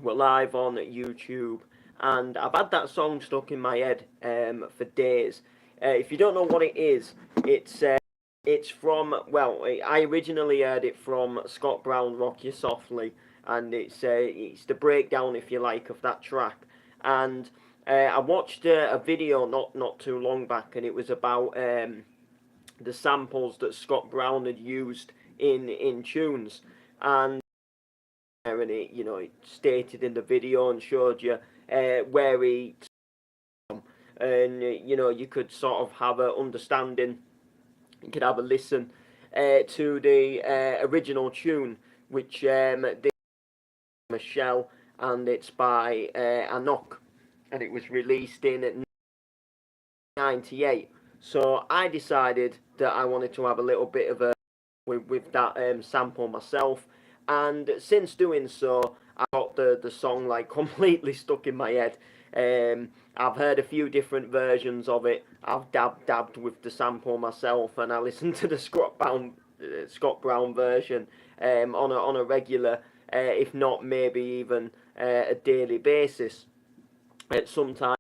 We're live on YouTube, and I've had that song stuck in my head for days. If you don't know what it is, it's from, well, I originally heard it from Scott Brown, Rock You Softly, and it's the breakdown, if you like, of that track. And I watched a video not too long back, and it was about the samples that Scott Brown had used in tunes, and it stated in the video and showed you where he, and you could sort of have a understanding, you could have a listen to the original tune, which the Michelle, and it's by Anok, and it was released in '98. So I decided that I wanted to have a little bit of a with that sample myself, and since doing so, I got the song like completely stuck in my head. I've heard a few different versions of it. I've dabbed with the sample myself, and I listened to the Scott Brown version on a regular, if not maybe even a daily basis. Sometimes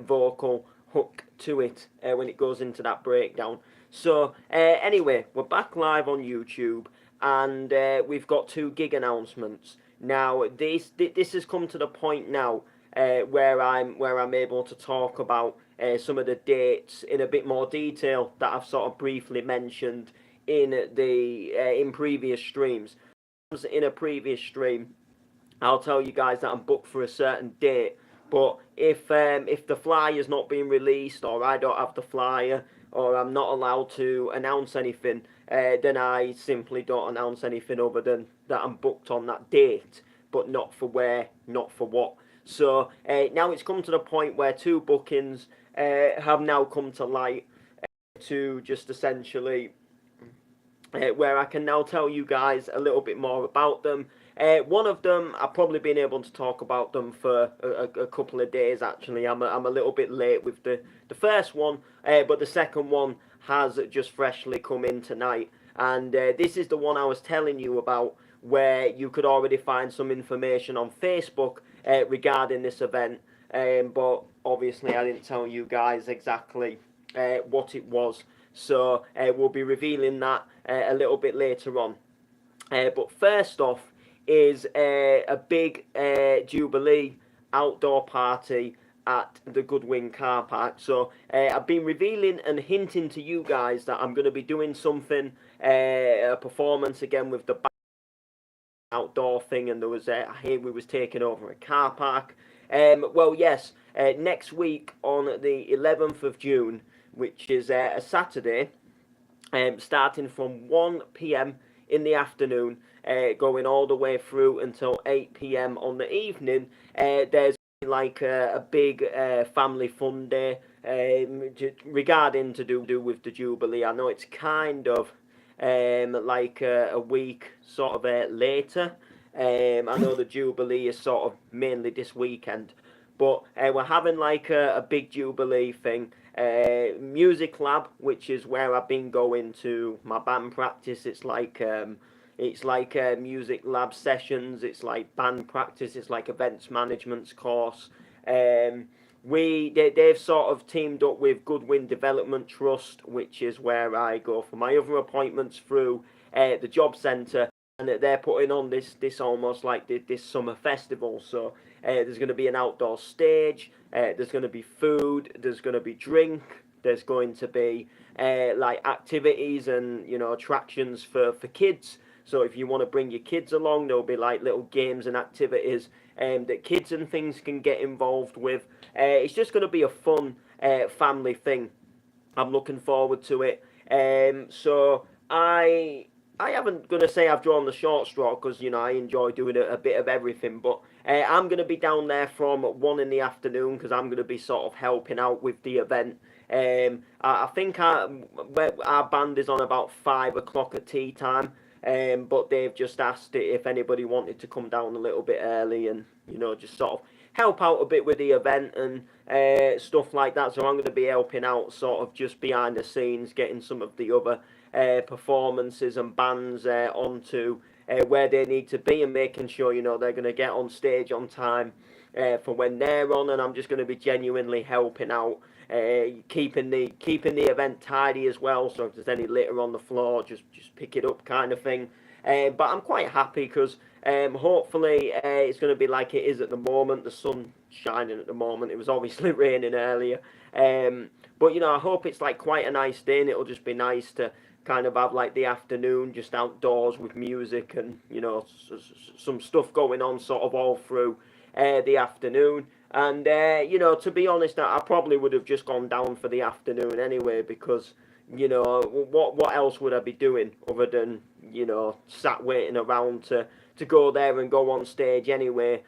vocal hook to it when it goes into that breakdown. So anyway, we're back live on YouTube, and we've got two gig announcements. Now this has come to the point now where I'm able to talk about some of the dates in a bit more detail that I've sort of briefly mentioned in previous streams. In a previous stream, I'll tell you guys that I'm booked for a certain date. But if the flyer's not being released, or I don't have the flyer, or I'm not allowed to announce anything, then I simply don't announce anything other than that I'm booked on that date, but not for where, not for what. So now it's come to the point where two bookings have now come to light to just essentially where I can now tell you guys a little bit more about them. One of them, I've probably been able to talk about them for a couple of days. Actually, I'm a little bit late with the first one, but the second one has just freshly come in tonight, and this is the one I was telling you about, where you could already find some information on Facebook regarding this event, but obviously I didn't tell you guys exactly what it was. So we'll be revealing that a little bit later on. But first off is a big Jubilee outdoor party at the Goodwin car park. So I've been revealing and hinting to you guys that I'm going to be doing something, a performance again with the outdoor thing, and there was here we was taking over a car park. Well, yes, next week on the 11th of June, which is a Saturday, starting from 1 p.m. in the afternoon, going all the way through until 8 p.m. on the evening. There's like a big family fun day regarding to do with the Jubilee. I know it's kind of like a week sort of later. I know the Jubilee is sort of mainly this weekend, but we're having like a big Jubilee thing. Music Lab, which is where I've been going to my band practice. It's like music lab sessions. It's like band practice. It's like events management's course. They've sort of teamed up with Goodwin Development Trust, which is where I go for my other appointments through the job centre, and they're putting on this almost like this summer festival. So there's going to be an outdoor stage, there's going to be food, there's going to be drink, there's going to be like activities and attractions for kids. So if you want to bring your kids along, there'll be like little games and activities that kids and things can get involved with. It's just going to be a fun family thing. I'm looking forward to it. So I haven't going to say I've drawn the short straw, because I enjoy doing a bit of everything, but I'm going to be down there from 1 in the afternoon, because I'm going to be sort of helping out with the event. I think our band is on about 5 o'clock at tea time, but they've just asked if anybody wanted to come down a little bit early and just sort of help out a bit with the event and stuff like that. So I'm going to be helping out sort of just behind the scenes, getting some of the other performances and bands onto where they need to be, and making sure, you know, they're going to get on stage on time for when they're on, and I'm just going to be genuinely helping out, keeping the event tidy as well. So if there's any litter on the floor, just pick it up, kind of thing. But I'm quite happy because hopefully it's going to be like it is at the moment. The sun shining at the moment. It was obviously raining earlier, but you know, I hope it's like quite a nice day, and it'll just be nice to kind of have like the afternoon just outdoors with music and, you know, some stuff going on sort of all through the afternoon. And you know, to be honest, I probably would have just gone down for the afternoon anyway, because, you know, what else would I be doing other than, you know, sat waiting around to go there and go on stage anyway,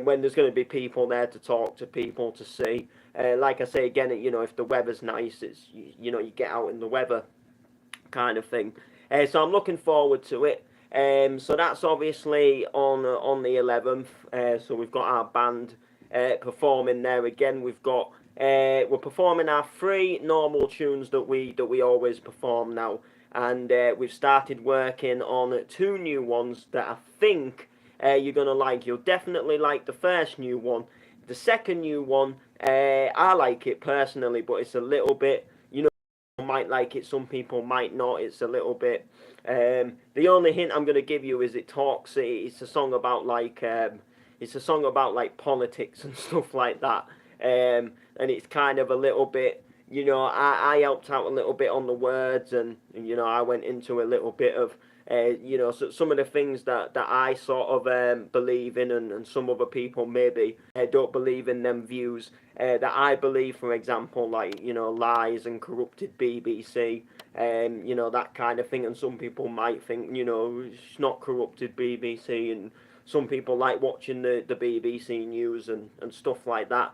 when there's going to be people there to talk to, people to see. Like I say again, you know, if the weather's nice, it's, you know, you get out in the weather, kind of thing. So I'm looking forward to it. So that's obviously on the 11th. So we've got our band performing there again. We're performing our three normal tunes that we always perform now, and we've started working on two new ones that I think you're gonna like. You'll definitely like the first new one. The second new one, I like it personally, but it's a little bit, you know, might like it, some people might not. It's a little bit. The only hint I'm gonna give you is it's a song about like politics and stuff like that. And it's kind of a little bit, you know, I helped out a little bit on the words, and you know, I went into a little bit of, you know, so some of the things that I sort of believe in, and some other people maybe don't believe in them views that I believe. For example, like, you know, lies and corrupted BBC, you know, that kind of thing. And some people might think, you know, it's not corrupted BBC, and some people like watching the BBC News and stuff like that.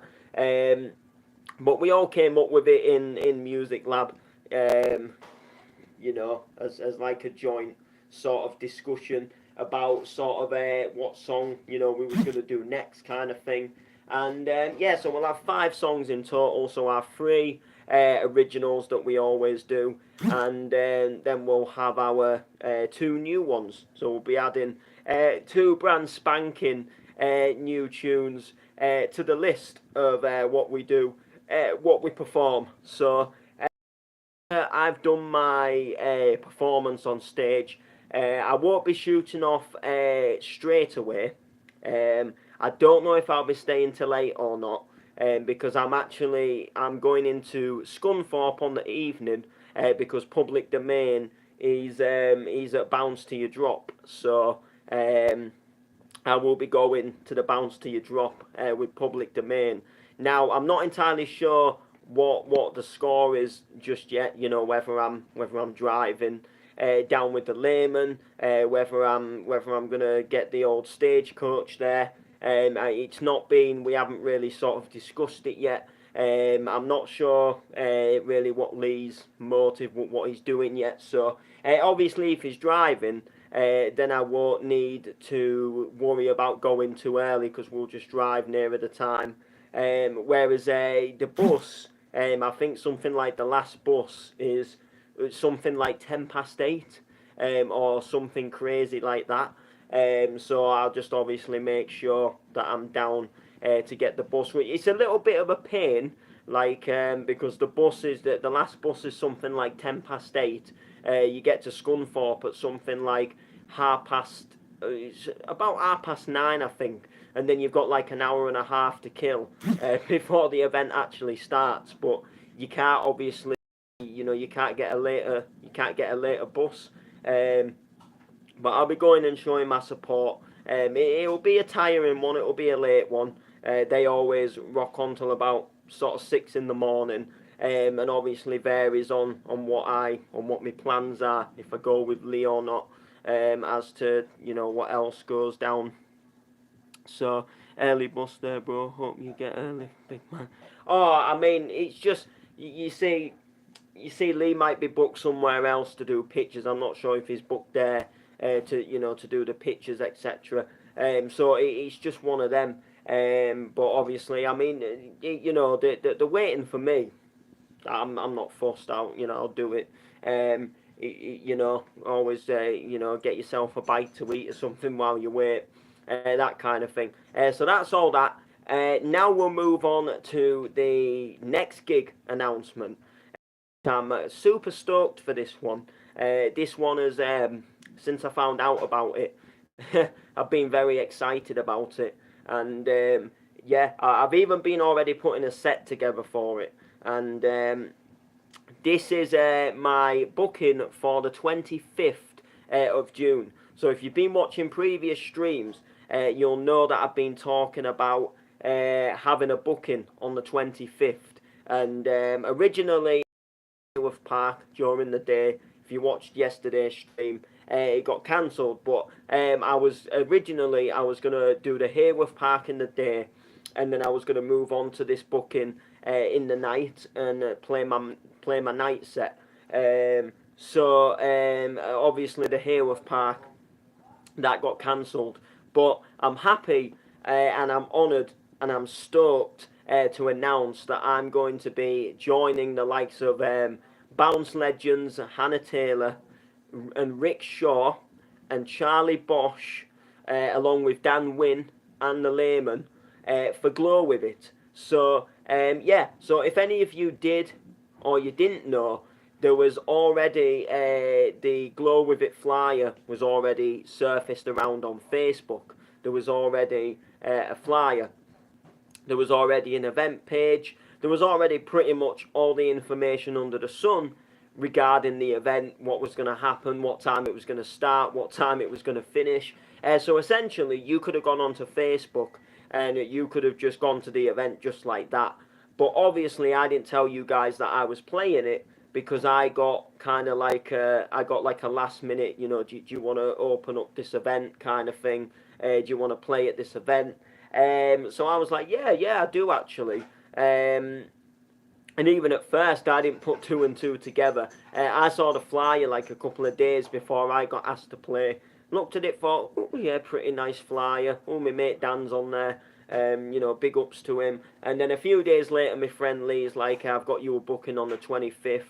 But we all came up with it in Music Lab, you know, as like a joint sort of discussion about sort of what song, you know, we was going to do next, kind of thing. And yeah, so we'll have 5 songs in total, so our 3 originals that we always do, and then we'll have our 2 new ones. So we'll be adding 2 brand spanking new tunes to the list of what we do, what we perform. So I've done my performance on stage. I won't be shooting off straight away. I don't know if I'll be staying till 8 or not, because I'm going into Scunthorpe on the evening, because Public Domain is at Bounce to Your Drop. So I will be going to the Bounce to Your Drop with Public Domain. Now, I'm not entirely sure what the score is just yet. You know, whether I'm driving down with the layman, whether I'm gonna get the old stagecoach there. It's not been. We haven't really sort of discussed it yet. I'm not sure really what Lee's motive, what he's doing yet. So obviously, if he's driving, then I won't need to worry about going too early, because we'll just drive nearer the time. Whereas the bus, I think something like the last bus is something like 8:10, or something crazy like that. So I'll just obviously make sure that I'm down to get the bus. It's a little bit of a pain, like, because the last bus is something like 8:10. You get to Scunthorpe at something like it's about 9:30, I think, and then you've got like an hour and a half to kill before the event actually starts. But you can't, obviously, you know, you can't get a later bus. But I'll be going and showing my support. It'll be a tiring one. It'll be a late one. They always rock on till about sort of 6 in the morning, and obviously varies on what my plans are, if I go with Lee or not, as to, you know, what else goes down. So early bus there, bro. Hope you get early, big man. Oh, I mean, it's just you see. Lee might be booked somewhere else to do pictures. I'm not sure if he's booked there to do the pictures, etc. So it's just one of them. But obviously, I mean, you know, the waiting for me, I'm not fussed out. You know, I'll do it. you know, always you know, get yourself a bite to eat or something while you wait, that kind of thing. So that's all that. Now we'll move on to the next gig announcement. I'm super stoked for this one. This one is, since I found out about it, I've been very excited about it. And yeah, I've even been already putting a set together for it. And this is my booking for the 25th of June. So if you've been watching previous streams, you'll know that I've been talking about having a booking on the 25th. And originally, Hayworth Park during the day. If you watched yesterday's stream, it got cancelled. But I was gonna do the Hayworth Park in the day, and then I was gonna move on to this booking in the night and play my night set. Obviously the Hayworth Park that got cancelled, but I'm happy and I'm honoured and I'm stoked to announce that I'm going to be joining the likes of Bounce Legends, Hannah Taylor, and Rick Shaw, and Charlie Bosch, along with Dan Wynn and the Layman, for Glow With It. So, yeah, so if any of you did or you didn't know, there was already the Glow With It flyer was already surfaced around on Facebook. There was already a flyer. There was already an event page. There was already pretty much all the information under the sun regarding the event, what was going to happen, what time it was going to start, what time it was going to finish. So essentially, you could have gone onto Facebook and you could have just gone to the event just like that. But obviously, I didn't tell you guys that I was playing it because I got kind of like a last minute, you know, do you want to open up this event kind of thing? Do you want to play at this event? So I was like, yeah, I do actually. And even at first, I didn't put two and two together. I saw the flyer like a couple of days before I got asked to play. Looked at it, thought, oh yeah, pretty nice flyer. Oh, my mate Dan's on there. You know, big ups to him. And then a few days later, my friend Lee's like, I've got you a booking on the 25th.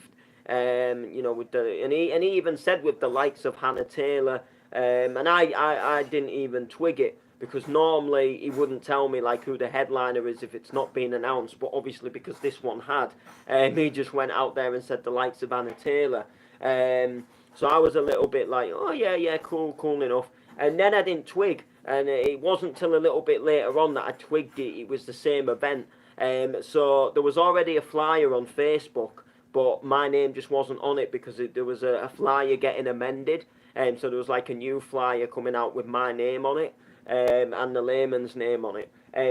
You know, and he even said with the likes of Hannah Taylor. And I didn't even twig it, because normally he wouldn't tell me like who the headliner is if it's not been announced, but obviously because this one had, he just went out there and said the likes of Hannah Taylor. So I was a little bit like, oh yeah, cool enough. And then I didn't twig, and it wasn't till a little bit later on that I twigged it was the same event. So there was already a flyer on Facebook, but my name just wasn't on it because there was a flyer getting amended. So there was like a new flyer coming out with my name on it. And the Layman's name on it.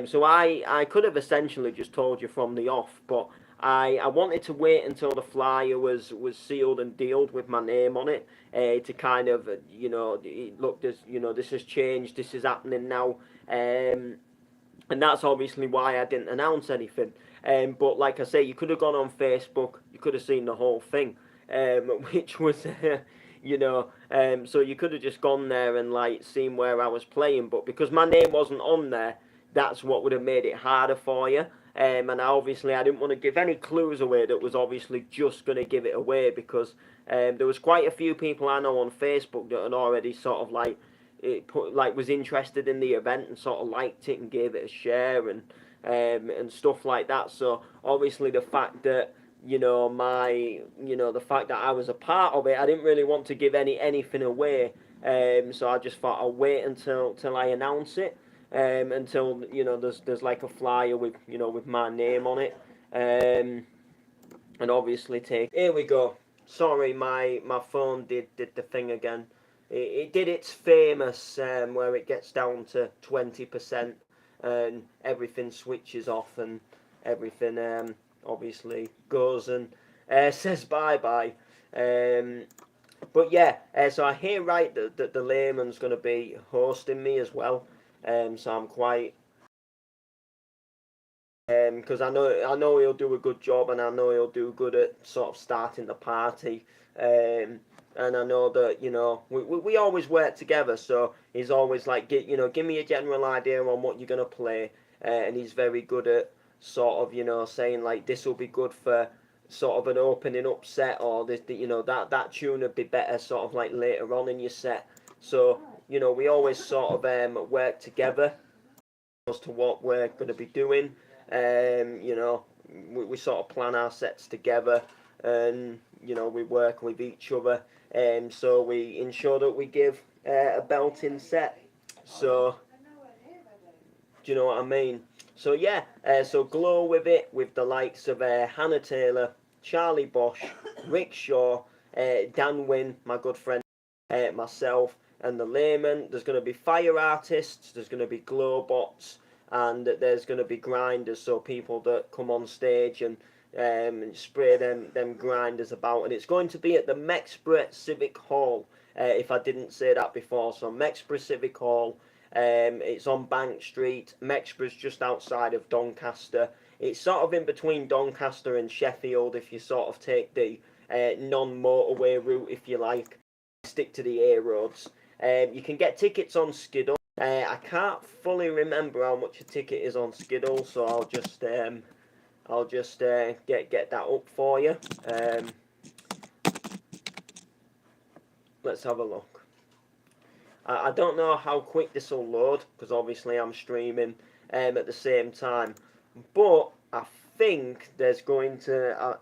So I could have essentially just told you from the off, but I wanted to wait until the flyer was sealed and dealed with my name on it, to kind of, you know, look, this has changed, this is happening now, and that's obviously why I didn't announce anything. But like I say, you could have gone on Facebook, you could have seen the whole thing, which was, you know, so you could have just gone there and like seen where I was playing. But because my name wasn't on there, that's what would have made it harder for you. And I didn't want to give any clues away that was obviously just going to give it away, because there was quite a few people I know on Facebook that had already sort of like was interested in the event and sort of liked it and gave it a share and stuff like that. So obviously the fact that the fact that I was a part of it, I didn't really want to give anything away. So I just thought I'll wait until I announce it. Until there's like a flyer with with my name on it. And obviously here we go. Sorry, my phone did the thing again. It did its famous where it gets down to 20% and everything switches off and everything obviously goes and says bye bye. But yeah, so I hear right that the Layman's going to be hosting me as well. So I'm quite because I know he'll do a good job, and I know he'll do good at sort of starting the party. And I know that we always work together, so he's always like give me a general idea on what you're gonna play, and he's very good at sort of saying like this will be good for sort of an opening up set, or you know, that tune would be better sort of like later on in your set. So you know, we always sort of work together as to what we're going to be doing. You know, we sort of plan our sets together, and you know, we work with each other, so we ensure that we give a belting set. So do you know what I mean? So yeah, so Glow with it, with the likes of Hannah Taylor, Charlie Bosch, Rick Shaw, Dan Wynn, my good friend, myself, and the Layman. There's going to be fire artists, there's going to be glow bots, and there's going to be grinders, so people that come on stage and spray them grinders about. And it's going to be at the Mexborough Civic Hall, if I didn't say that before. So Mexborough Civic Hall. It's on Bank Street. Mexborough's just outside of Doncaster. It's sort of in between Doncaster and Sheffield if you sort of take the non-motorway route, if you like. Stick to the A roads. You can get tickets on Skiddle. I can't fully remember how much a ticket is on Skiddle, so I'll just get that up for you. Let's have a look. I don't know how quick this will load, because obviously I'm streaming at the same time. But I think there's going to...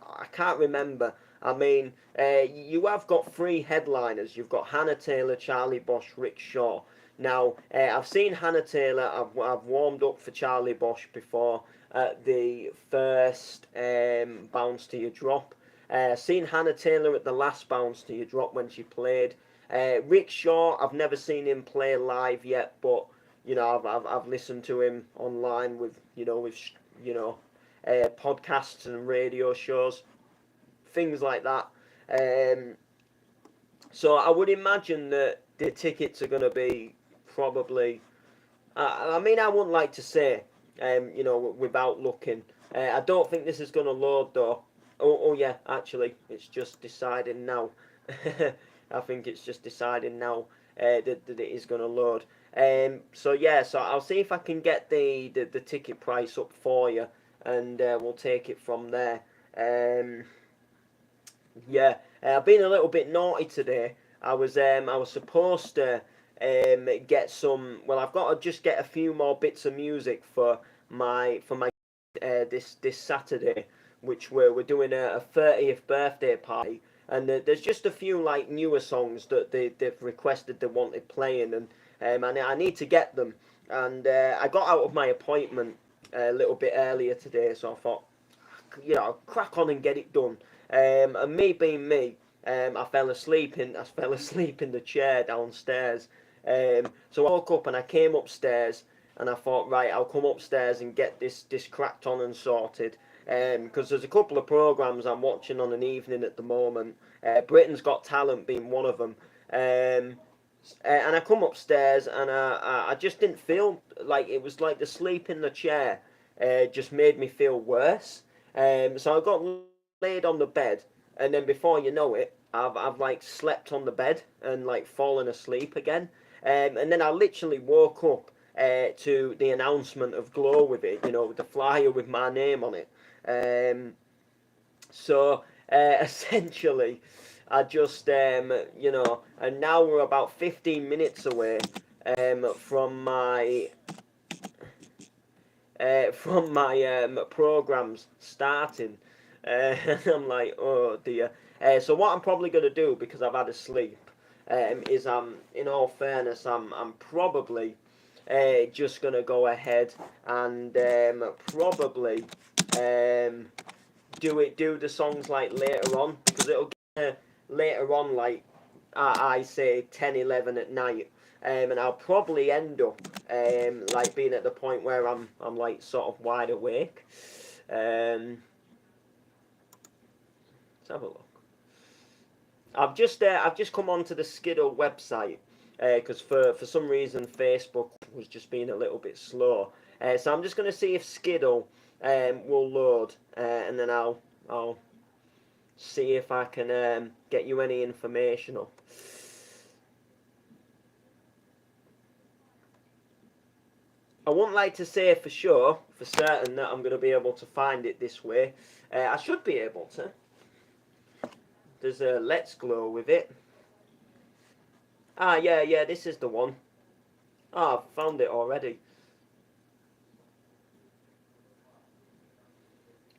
I can't remember. I mean, you have got 3 headliners. You've got Hannah Taylor, Charlie Bosch, Rick Shaw. Now, I've seen Hannah Taylor. I've warmed up for Charlie Bosch before at the first Bounce to Your Drop. Seen Hannah Taylor at the last Bounce to Your Drop when she played. Rick Shaw, I've never seen him play live yet, but you know, I've listened to him online with podcasts and radio shows, things like that. So I would imagine that the tickets are going to be probably. I mean, I wouldn't like to say, you know, without looking. I don't think this is going to load though. Oh yeah, actually, it's just deciding now. I think it's just deciding now that it is going to load. So yeah, so I'll see if I can get the ticket price up for you, and we'll take it from there. Yeah, I've been a little bit naughty today. I was supposed to get some. Well, I've got to just get a few more bits of music for my this Saturday, which we're doing a 30th birthday party. And there's just a few like newer songs that they've requested they wanted playing, and I need to get them. And I got out of my appointment a little bit earlier today, so I thought, you know, crack on and get it done. And me being me, I fell asleep in the chair downstairs. So I woke up and I came upstairs, and I thought, right, I'll come upstairs and get this cracked on and sorted. Because there's a couple of programmes I'm watching on an evening at the moment. Britain's Got Talent being one of them. And I come upstairs and I just didn't feel like it was like the sleep in the chair just made me feel worse. So I got laid on the bed, and then before you know it, I've like slept on the bed and like fallen asleep again. And then I literally woke up to the announcement of Glow with it, you know, with the flyer with my name on it. So essentially, I just you know, and now we're about 15 minutes away from my programs starting. And I'm like, oh dear. So what I'm probably going to do, because I've had a sleep, is in all fairness, I'm probably just going to go ahead and probably do the songs like later on, because it'll get later on, like I say 10, 11 at night. And I'll probably end up like being at the point where I'm like sort of wide awake. Let's have a look. I've just come onto the Skiddle website because for some reason Facebook was just being a little bit slow. So I'm just going to see if Skiddle will load, and then I'll see if I can get you any information up. I wouldn't like to say for sure, for certain, that I'm going to be able to find it this way. I should be able to. There's a Let's Glow with it. Ah, yeah, this is the one. Ah, I've found it already.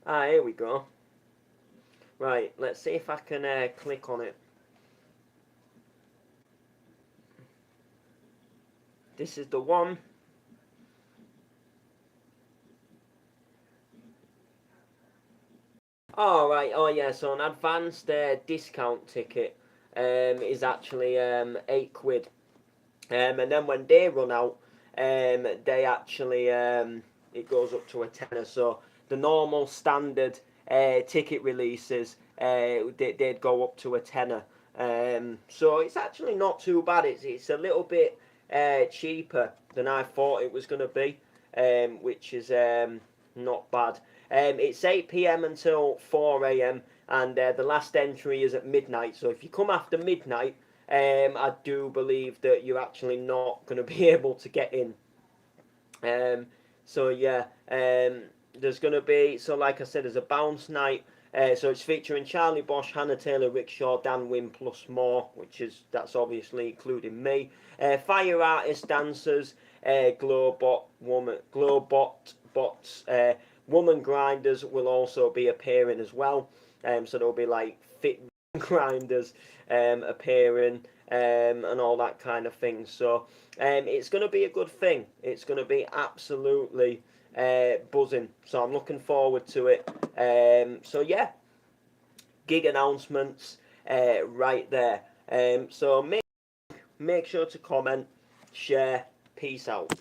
Ah, here we go. Right, let's see if I can click on it. This is the one. Oh, right, oh yeah, so an advanced discount ticket is actually £8. And then when they run out, they actually it goes up to a tenner. So the normal standard ticket releases, they'd go up to a tenner. So it's actually not too bad. It's a little bit cheaper than I thought it was going to be, which is not bad. It's 8 p.m. until 4 a.m. and the last entry is at midnight. So if you come after midnight, I do believe that you're actually not going to be able to get in. So yeah, there's going to be, so like I said, there's a bounce night. So it's featuring Charlie Bosch, Hannah Taylor, Rick Shaw, Dan Wynn, plus more, that's obviously including me. Fire artist, dancers, Glowbot bots, woman grinders will also be appearing as well. So there'll be like fit grinders appearing and all that kind of thing. So it's going to be a good thing. It's going to be absolutely buzzing. So I'm looking forward to it. So yeah, gig announcements right there. So make sure to comment, share. Peace out.